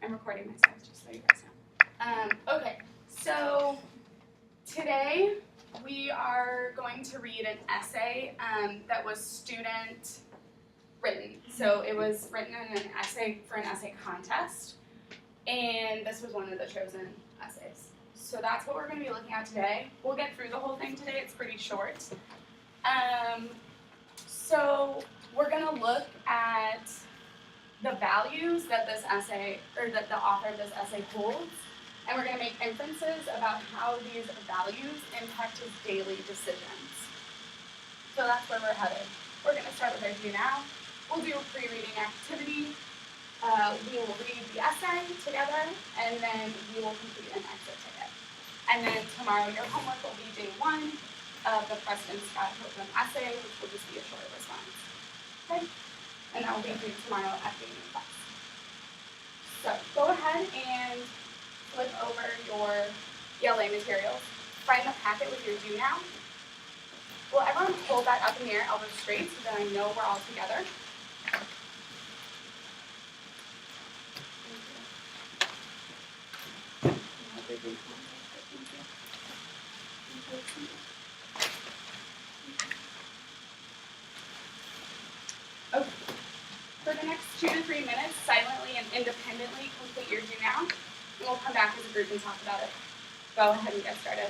I'm recording myself just so you guys know. Okay, so today we are going to read an essay that was student written. So it was written in an essay for an essay contest, and this was one of the chosen essays. So that's what we're going to be looking at today. We'll get through the whole thing today. It's pretty short. So we're going to look at the values that this essay, or that the author of this essay holds, and we're going to make inferences about how these values impact his daily decisions. So that's where we're headed. We're going to start with our do now. We'll do a pre-reading activity. We will read the essay together, and then we will complete an exit ticket. And then tomorrow your homework will be day 1 of the Preston Scott Pilgrim essay, which will just be a short response. Okay? And that will be due tomorrow at the end of class. So go ahead and flip over your ELA materials. Find the packet with your do now. Will everyone hold that up in the air, elbows straight, so that I know we're all together? Okay. For the next 2 to 3 minutes, silently and independently complete your do now, and we'll come back as a group and talk about it. Go ahead and get started.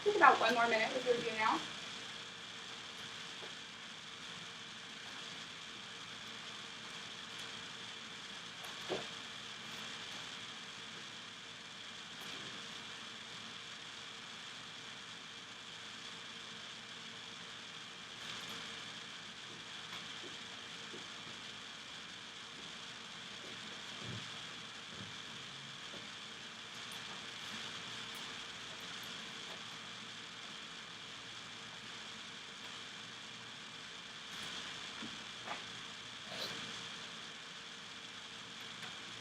Take about 1 more minute with your do now.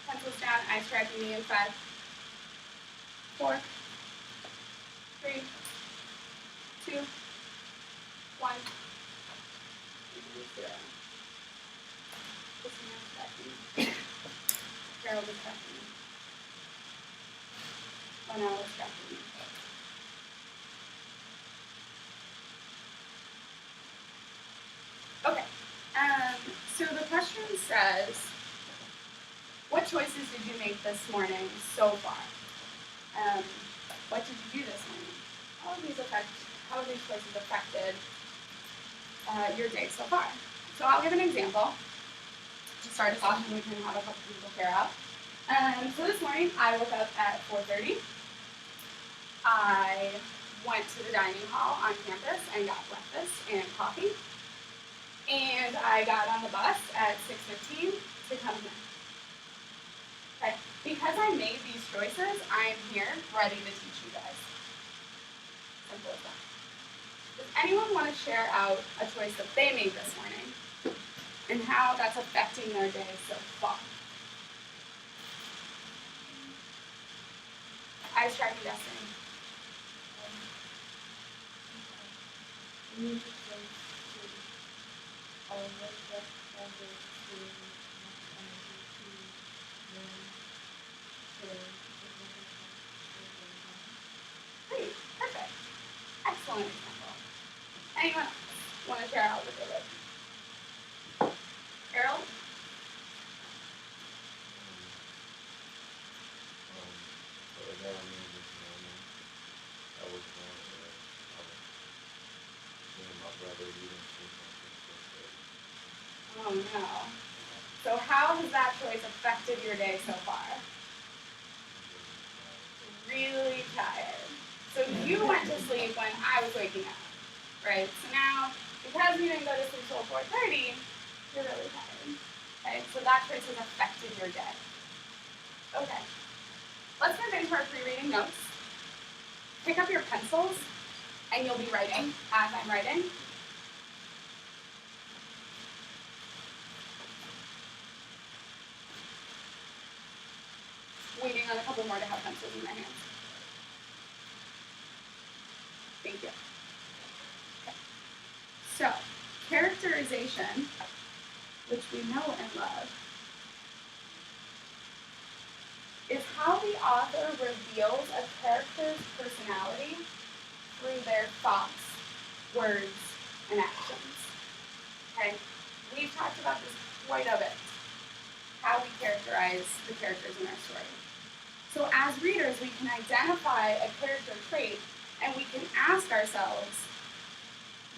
Pencils down, eyes tracking me in 5, 4, 3, 2, 1. Carol is tracking me. Lionel is tracking me. Okay. So the question says, what choices did you make this morning so far? What did you do this morning? How have these choices affected your day so far? So I'll give an example to start us off, and we can have a couple people pair up. So this morning I woke up at 4:30. I went to the dining hall on campus and got breakfast and coffee. And I got on the bus at 6:15 to come here. Okay. Because I made these choices, I am here ready to teach you guys. Simple as that. Does anyone want to share out a choice that they made this morning and how that's affecting their day so far? Eyes tracking Destiny. Great, perfect. Excellent example. Anyone else want to share how to do it? Harold? Oh no. So how has that choice affected your day so far? Really tired. So you went to sleep when I was waking up, right? So now, because you didn't go to sleep till 4:30, you're really tired. Okay, so that choice has affected your day. Okay, let's move into our pre-reading notes. Pick up your pencils, and you'll be writing as I'm writing. Waiting on a couple more to have pencils in their hands. Thank you. Okay. So, characterization, which we know and love, is how the author reveals a character's personality through their thoughts, words, and actions. Okay? We've talked about this quite a bit, how we characterize the characters in our story. So as readers, we can identify a character trait and we can ask ourselves,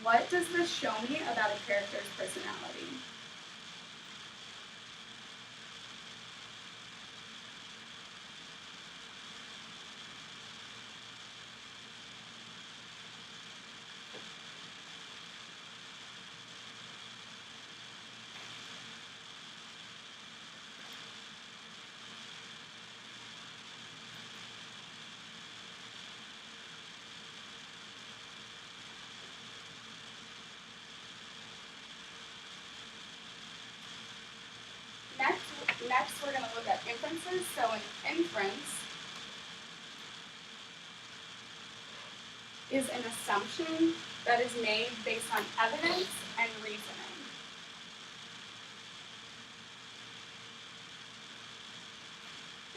what does this show me about a character's personality? Next we're going to look at inferences. So an inference is an assumption that is made based on evidence and reasoning.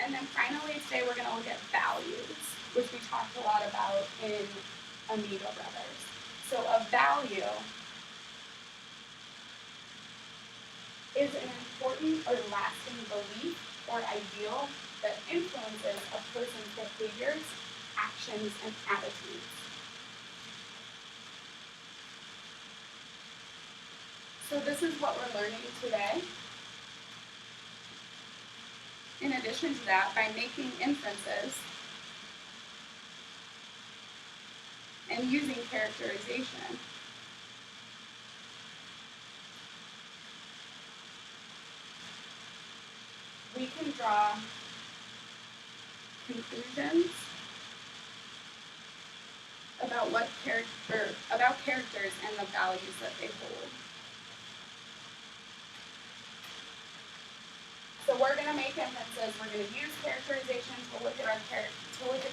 And then finally today we're going to look at values, which we talked a lot about in Amigo Brothers. So a value is an important or lasting belief or ideal that influences a person's behaviors, actions, and attitudes. So this is what we're learning today. In addition to that, by making inferences and using characterization, we can draw conclusions about characters and the values that they hold. So we're going to make inferences. We're going to use characterization to look at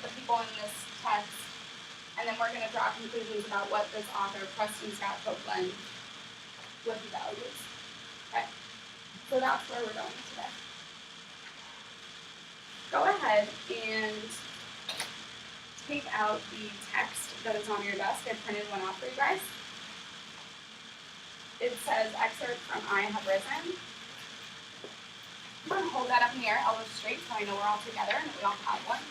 the people in this text, and then we're going to draw conclusions about what this author, Preston Scott Copeland, what he values. Okay. So that's where we're going today. Go ahead and take out the text that is on your desk. I printed one out for you guys. It says excerpt from I Have Risen. I'm going to hold that up in the air, elbows straight, so I know we're all together and that we all have one.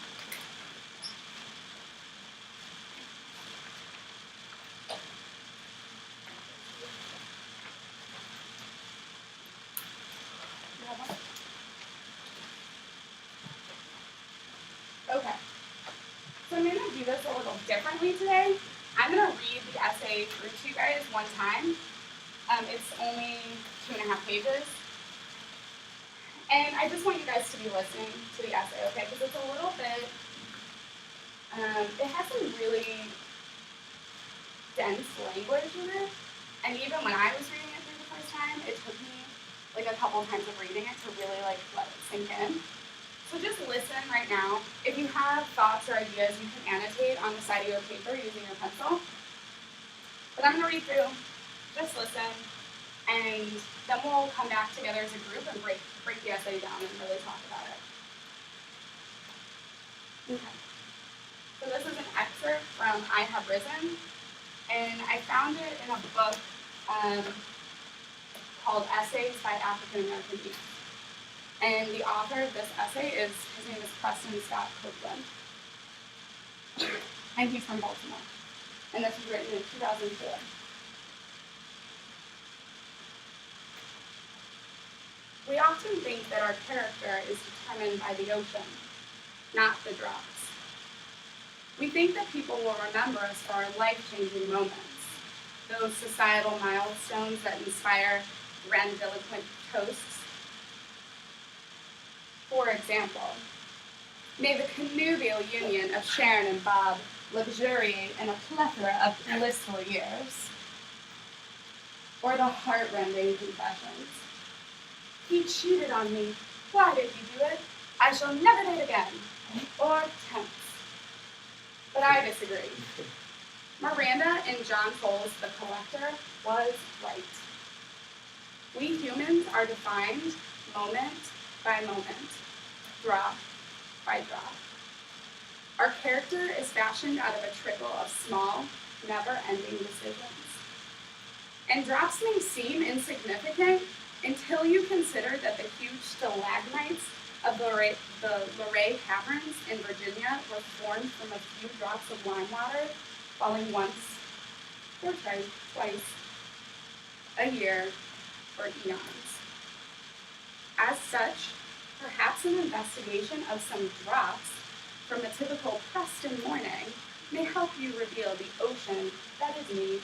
You have one? Okay. So I'm going to do this a little differently today. I'm going to read the essay through to you guys one time. It's only 2.5 pages. And I just want you guys to be listening to the essay, okay? Because it's a little bit, it has some really dense language in it. And even when I was reading it through the first time, it took me like a couple times of reading it to really like let it sink in. So just listen right now. If you have thoughts or ideas, you can annotate on the side of your paper using your pencil. But I'm going to read through, just listen, and then we'll come back together as a group and break the essay down and really talk about it. Okay. So this is an excerpt from I Have Risen. And I found it in a book called Essays by African American Youth. And the author of this essay his name is Preston Scott Copeland. And he's from Baltimore. And this was written in 2004. We often think that our character is determined by the ocean, not the drops. We think that people will remember us for our life-changing moments, those societal milestones that inspire grandiloquent toasts. For example, may the connubial union of Sharon and Bob luxuriate in a plethora of blissful years. Or the heart-rending confessions. He cheated on me. Why did he do it? I shall never date again. Or tempts. But I disagree. Miranda in John Fowles' The Collector was right. We humans are defined moment by moment, drop by drop. Our character is fashioned out of a trickle of small, never-ending decisions. And drops may seem insignificant until you consider that the huge stalagmites of the Luray Caverns in Virginia were formed from a few drops of lime water falling once or twice a year for eons. As such, perhaps an investigation of some drops from a typical Preston morning may help you reveal the ocean that is me.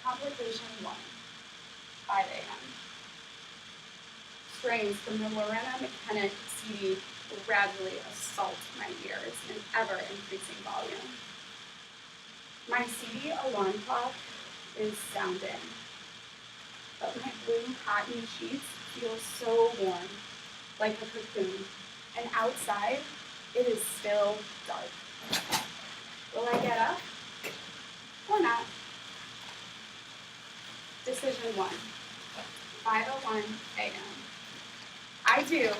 Complication 1, 5 a.m. Strains from the Lorena McKennitt CD gradually assault my ears in ever-increasing volume. My CD alarm clock is sounding, but my blue cotton sheets feel so warm, like a cocoon, and outside it is still dark. Will I get up or not? Decision 1, 5:01 a.m. I do,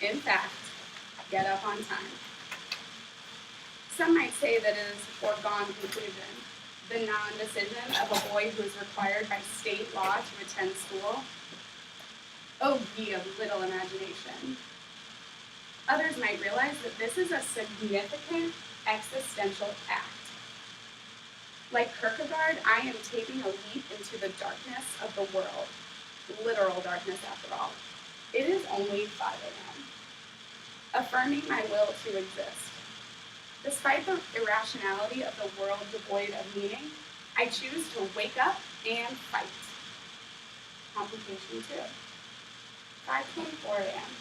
in fact, get up on time. Some might say that it is a foregone conclusion, the non-decision of a boy who is required by state law to attend school. Oh, ye of little imagination. Others might realize that this is a significant existential act. Like Kierkegaard, I am taking a leap into the darkness of the world. Literal darkness, after all. It is only 5 a.m. Affirming my will to exist. Despite the irrationality of the world devoid of meaning, I choose to wake up and fight. Complication 2, 5:24 a.m.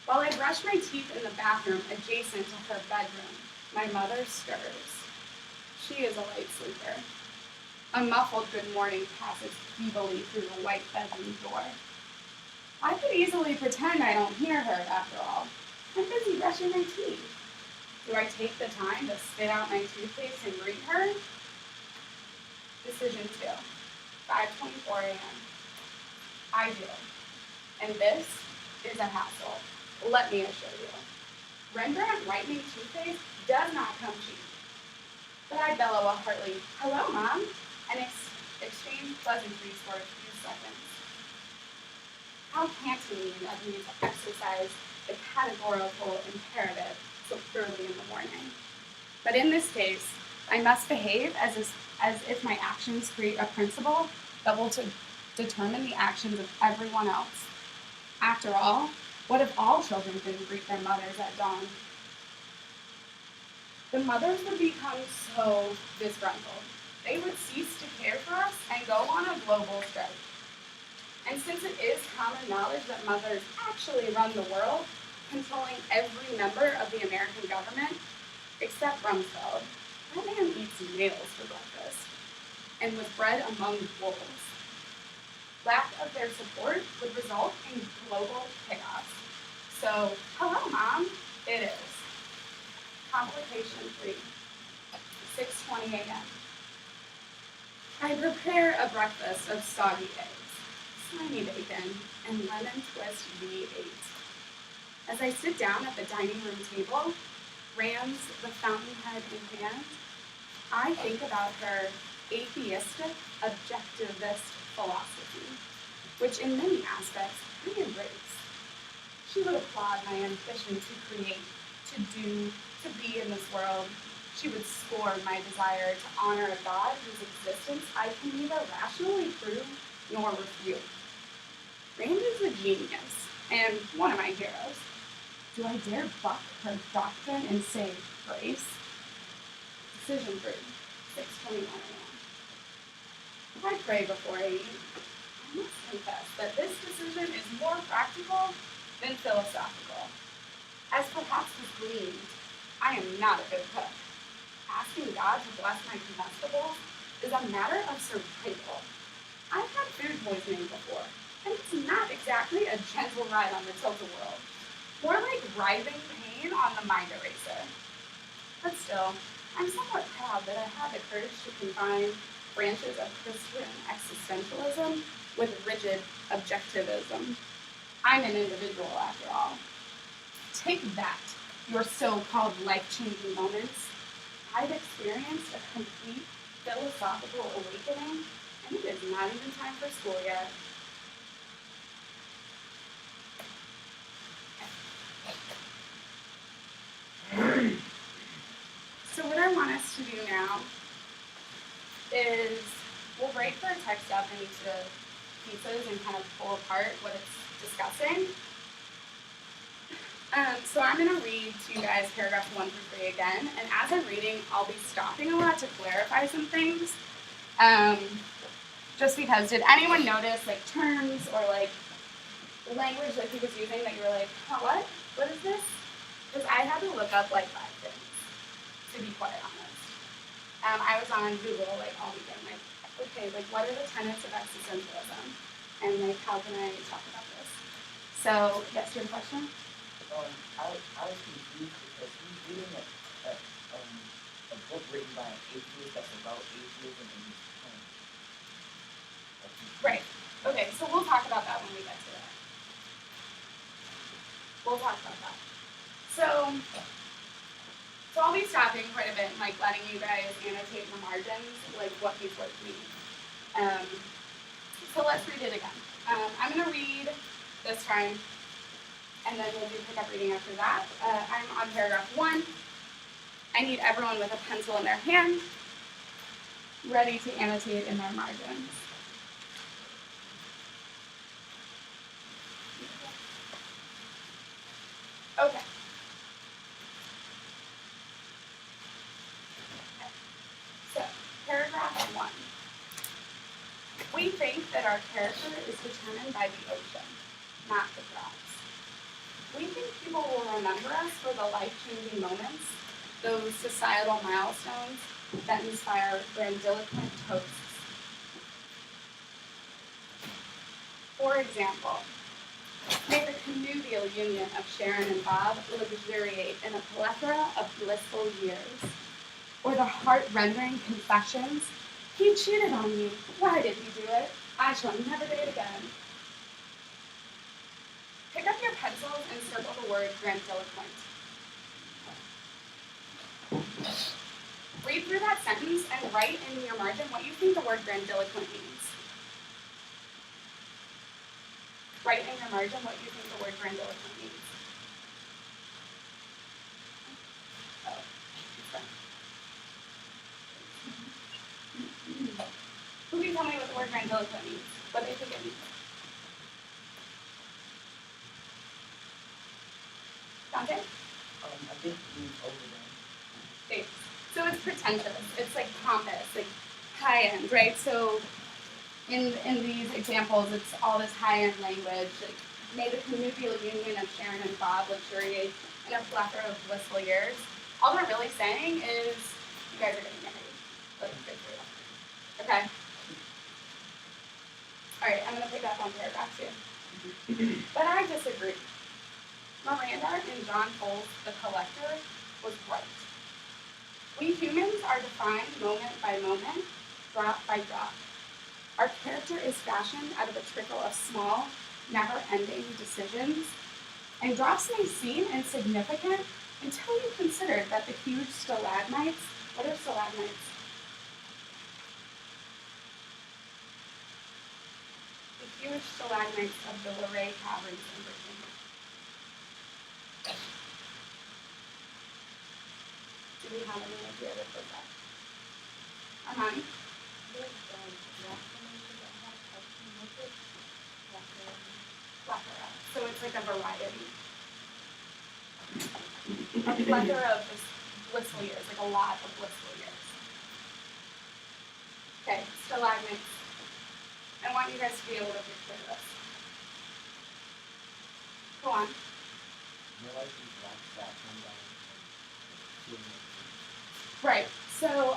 While I brush my teeth in the bathroom adjacent to her bedroom, my mother stirs. She is a light sleeper. A muffled good morning passes feebly through the white bedroom door. I could easily pretend I don't hear her, after all. I'm busy brushing my teeth. Do I take the time to spit out my toothpaste and greet her? Decision 2, 5:24 a.m. I do. And this is a hassle, let me assure you. Rembrandt whitening toothpaste does not come cheap. But I bellow a hearty, "Hello, Mom," and exchange pleasantries for a few seconds. How cantonine of me to exercise the categorical imperative so early in the morning. But in this case, I must behave as if my actions create a principle that will determine the actions of everyone else. After all, what if all children didn't greet their mothers at dawn? The mothers would become so disgruntled. They would cease to care for us and go on a global strike. And since it is common knowledge that mothers actually run the world, controlling every member of the American government, except Rumsfeld, that man eats nails for breakfast, and was bred among wolves. Lack of their support would result in global chaos. So, hello, Mom, it is. Complication 3, 6:20 a.m. I prepare a breakfast of soggy eggs, slimy bacon, and lemon twist V8. As I sit down at the dining room table, Rams the fountainhead in hand, I think about her atheistic, objectivist philosophy, which in many aspects I embrace. She would applaud my ambition to create, to do, to be in this world. She would scorn my desire to honor a God whose existence I can neither rationally prove nor refute. Rand is a genius, and one of my heroes. Do I dare buck her doctrine and say grace? Decision 3, 6:21 a.m. If I pray before I eat, I must confess that this decision is more practical than philosophical. As perhaps was gleaned, I am not a good cook. Asking God to bless my comestibles is a matter of survival. I've had food poisoning before, and it's not exactly a gentle ride on the tilt-a-whirl. More like writhing pain on the mind eraser. But still, I'm somewhat proud that I had the courage to combine branches of Christian existentialism with rigid objectivism. I'm an individual after all. Take that, your so-called life-changing moments. I've experienced a complete philosophical awakening, and it is not even time for school yet. So what I want us to do now is we'll break the text up into pieces and kind of pull apart what it's discussing. So I'm going to read to you guys paragraphs 1 through 3 again, and as I'm reading, I'll be stopping a lot to clarify some things. Just because, did anyone notice like terms or like the language that he was using that you were like, huh, what? What is this? Because I had to look up like 5 things, to be quite honest. I was on Google like all weekend, like, okay, like what are the tenets of existentialism? And like, how can I talk about this? So, yes, you have a question? I was confused because he's reading a book written by an atheist that's about atheism and he's Right. Okay, so we'll talk about that when we get to that. We'll talk about that. So I'll be stopping quite a bit and like letting you guys annotate in the margins like what these words mean. So let's read it again. I'm going to read this time, and then we'll do pick-up reading after that. I'm on paragraph 1. I need everyone with a pencil in their hand, ready to annotate in their margins. Okay. So, paragraph 1. We think that our character is determined by the ocean, not the drops. We think people will remember us for the life-changing moments, those societal milestones that inspire grandiloquent toasts. For example, may the connubial union of Sharon and Bob luxuriate in a plethora of blissful years. Or the heart-rending confessions, he cheated on me. Why did he do it? I shall never date again. Pick up your pencils and circle the word grandiloquent. Read through that sentence and write in your margin what you think the word grandiloquent means. Write in your margin what you think the word grandiloquent means. Oh, who can tell me what the word grandiloquent means? What do you think it means? Dante? I think it means overdone. Thanks. So it's pretentious. It's like pompous, like high-end, right? So in these examples, it's all this high-end language. Like, may the connubial union of Sharon and Bob luxuriate in a plethora of blissful years. All they're really saying is, you guys are getting married. Like, good for you. Okay? All right, I'm going to pick up on paragraph 2. But I disagree. Miranda in John Fowles' The Collector was right. We humans are defined moment by moment, drop by drop. Our character is fashioned out of a trickle of small, never-ending decisions, and drops may seem insignificant until you consider that the huge stalagmites, what are stalagmites? huge stalagmites of the Luray Caverns in Virginia. Do we have any idea what those are? Armani? Plethora. So it's like a variety. A plethora of just blissful years, like a lot of blissful years. Okay, stalagmites. I want you guys to be able to picture this. Go on. Realize these rocks that come down and Right. So,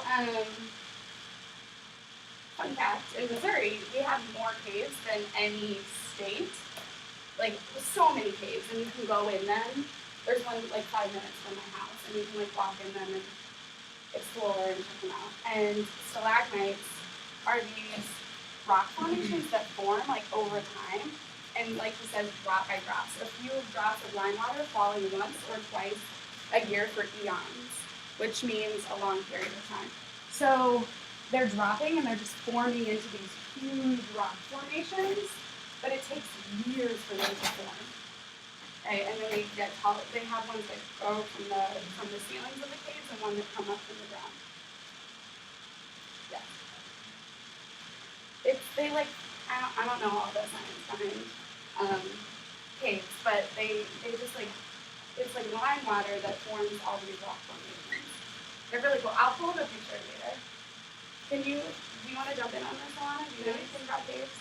fun fact, in Missouri, we have more caves than any state. Like, so many caves, and you can go in them. There's one, like, 5 minutes from my house, and you can, like, walk in them and explore and check them out. And stalagmites are these rock formations that form, like, over time. And like he says, drop by drops. A few drops of lime water falling once or twice a year for eons, which means a long period of time. So they're dropping and they're just forming into these huge rock formations, but it takes years for them to form. Right? And then they get tall. They have ones that go from the ceilings of the caves and one that come up from the ground. Yeah. They like I don't know all the science behind caves, but they just like it's like lime water that forms all these rock formations. They're really cool. I'll pull up a picture later. Do you want to jump in on this, Alana? Do you know anything about caves?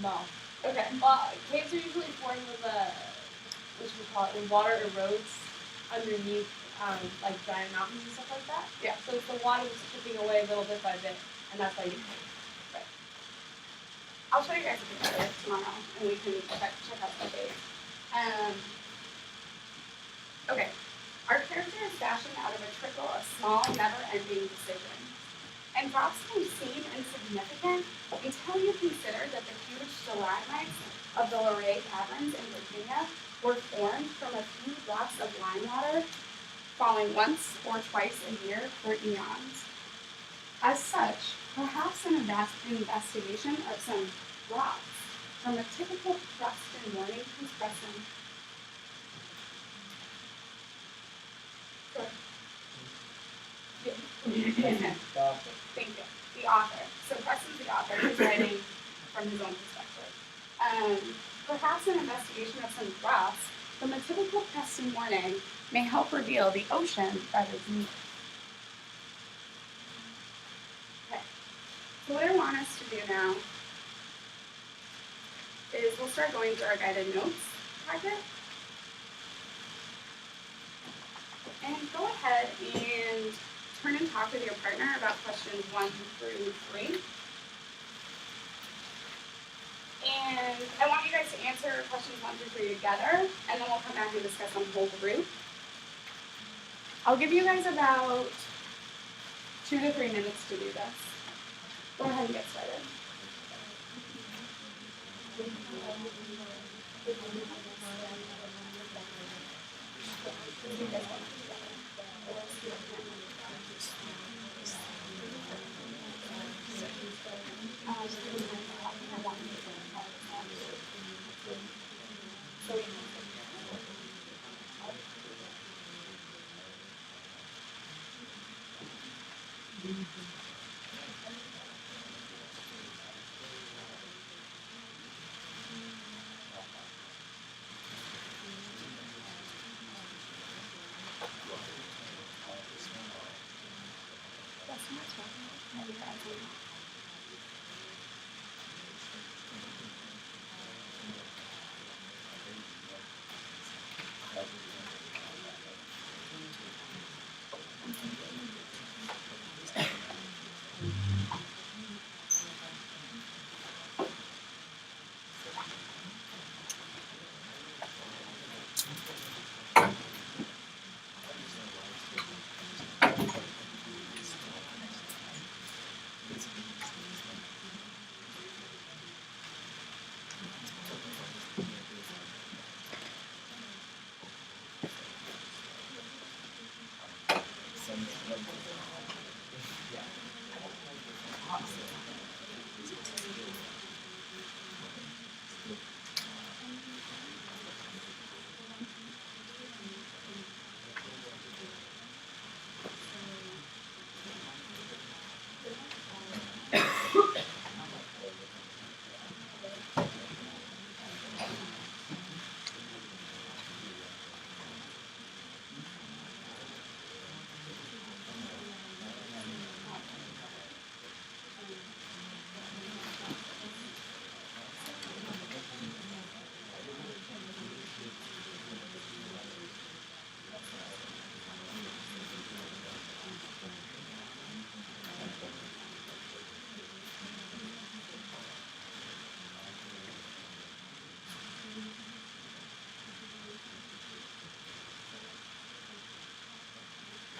No. Okay. Well, caves are usually formed when when water erodes underneath like giant mountains and stuff like that. Yeah. So it's the water that's chipping away little bit by bit, and that's why you can. I'll show you guys a picture of it tomorrow, and we can check out the cave. Okay. Our character is fashioned out of a trickle of small, never-ending decisions. And drops can seem insignificant until you consider that the huge stalagmites of the Luray Caverns in Virginia were formed from a few drops of lime water falling once or twice a year for eons. As such, perhaps an investigation of some rocks from a typical Preston Mornington's Preston. Thank you. The author. So Preston's the author. He's writing from his own perspective. Perhaps an investigation of some drops from a typical Preston morning may help reveal the ocean that is near. Okay. So what I want us to do now is we'll start going through our guided notes packet. And go ahead and turn and talk with your partner about questions 1 through 3. And I want you guys to answer questions 1 through 3 together, and then we'll come back and discuss them whole group. I'll give you guys about 2 to 3 minutes to do this. Go ahead and get started.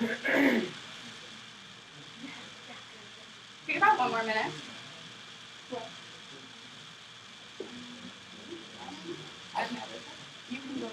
Take about 1 more minute. I've never. You can go.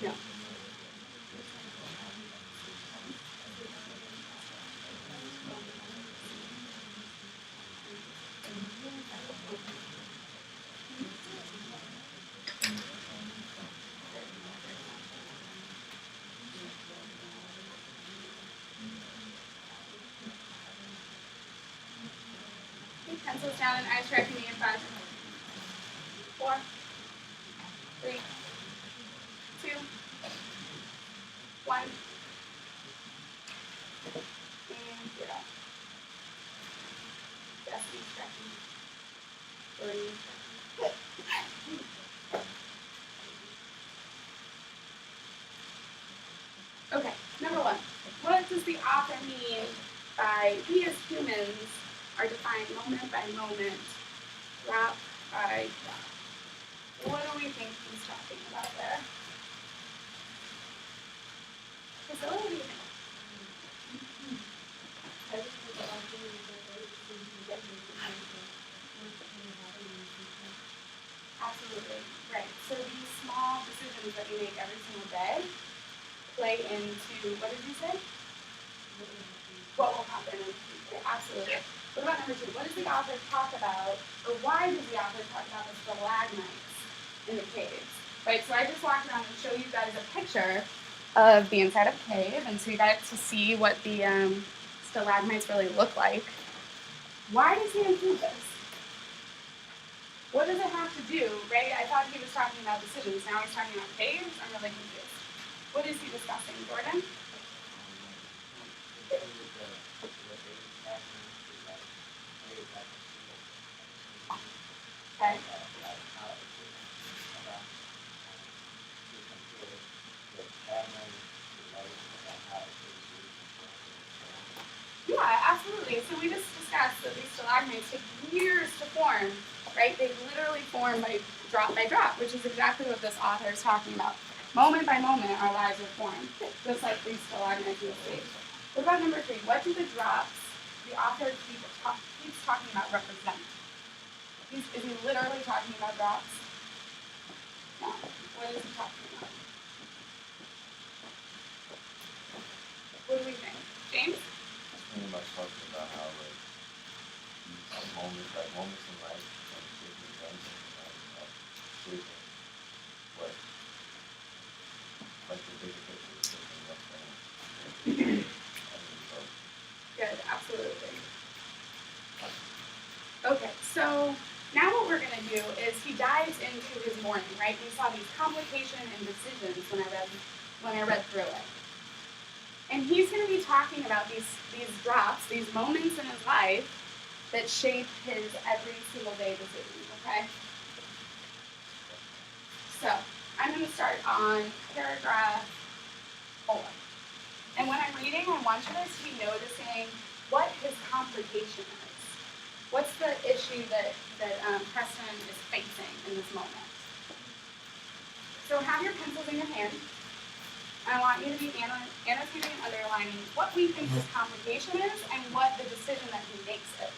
Yeah. Okay, pencils down and eyes tracking me in 5, 4, 3, 2, 1, and 0. Jesse tracking. Jordan tracking. Okay, number 1. What does the author mean by we as humans are defined moment by moment, drop by drop? What do we think he's talking about there? Priscilla, what do you think? Absolutely, right. So these small decisions that you make every single day play into, what did you say? What will happen in the future? Absolutely. What about number 2? What does the author talk about, or why does the author talk about the stalagmites in the caves? Right, so I just walked around and showed you guys a picture of the inside of a cave, and so you got to see what the stalagmites really look like. Why does he include this? What does it have to do, right? I thought he was talking about decisions. Now he's talking about caves. I'm really confused. What is he discussing, Jordan? Okay. Yeah, absolutely. So we just discussed that these stalagmites take years to form, right? They literally form by drop, which is exactly what this author is talking about. Moment by moment, our lives are formed, just like these stalagmites in the stage. What about number 3? What do the drops the author keeps talking about represent? Is he literally talking about drops? No. What is he talking about? What do we think? James? Pretty much talking about how like these moments in life and certain events in life shaping what like the bigger picture is shaping what's going on. Good, absolutely. Okay, so now what we're going to do is he dives into his morning, right? We saw these complication and decisions when I read through it. And he's going to be talking about these drops, these moments in his life that shape his every single day decisions, okay? So I'm going to start on paragraph 4. And when I'm reading, I want you guys to be noticing what his complication is. What's the issue that Preston is facing in this moment? So have your pencils in your hand. I want you to be annotating and underlining what we think his complication is and what the decision that he makes is.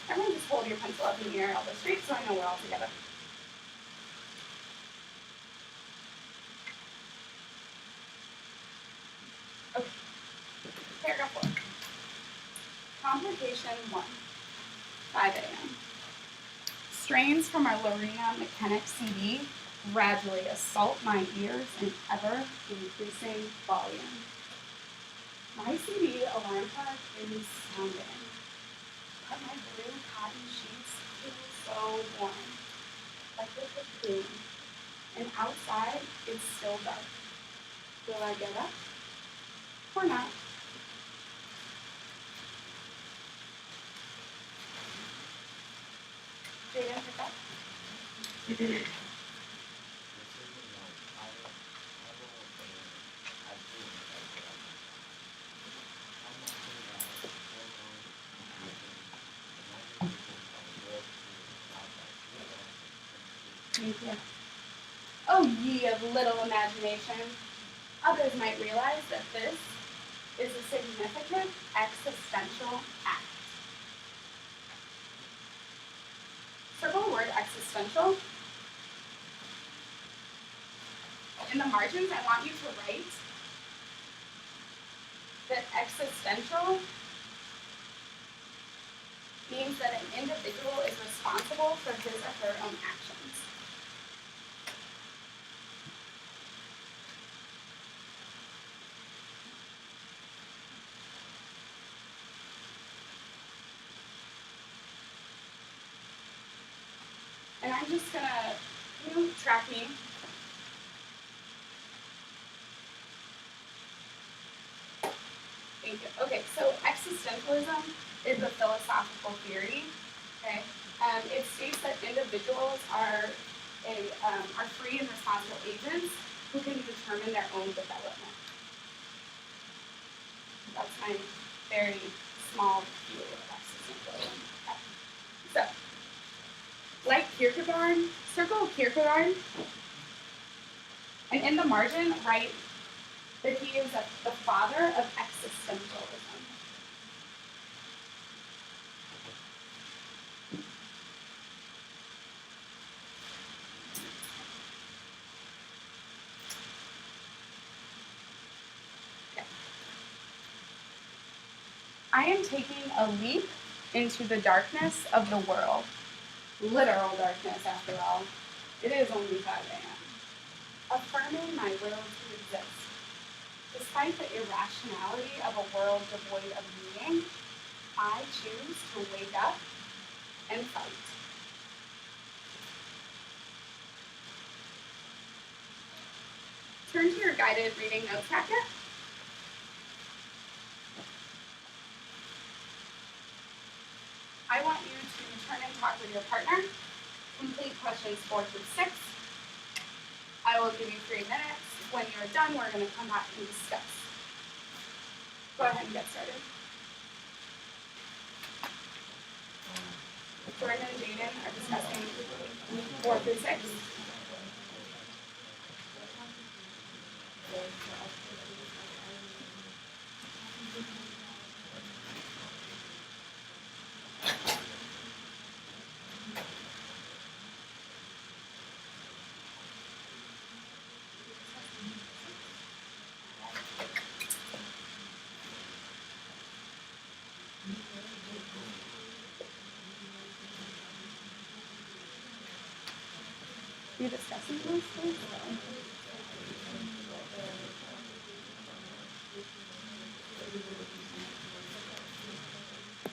Everyone just hold your pencil up in the air, elbow straight, so I know we're all together. Okay. Paragraph 4. Complication 1. 5 a.m. Strains from our Lorena Mechanic CD gradually assault my ears in ever increasing volume. My CD alarm clock is sounding, but my blue cotton sheets feel so warm, like a cocoon, and outside it's still dark. Will I get up or not? Jaden, pick up. Thank you. Oh, ye of little imagination. Others might realize that this is a significant existential act. Circle the word existential. In the margins, I want you to write that existential means that an individual is responsible for his or her own actions. And I'm just gonna, track me. Thank you. Okay, so existentialism is a philosophical theory. Okay, it states that individuals are free and responsible agents who can determine their own development. That's my very small view of existentialism. Okay. So, like Kierkegaard, circle Kierkegaard, and in the margin write that he is the father of existentialism. Okay. I am taking a leap into the darkness of the world. Literal darkness, after all. It is only 5 a.m. Affirming my will to exist. Despite the irrationality of a world devoid of meaning, I choose to wake up and fight. Turn to your guided reading notes packet. I want you to turn and talk with your partner. Complete questions 4 through 6. I will give you 3 minutes. When you're done, we're going to come back and discuss. Go ahead and get started. Jordan and Jaden are discussing 4 through 6. Are you discussing those things?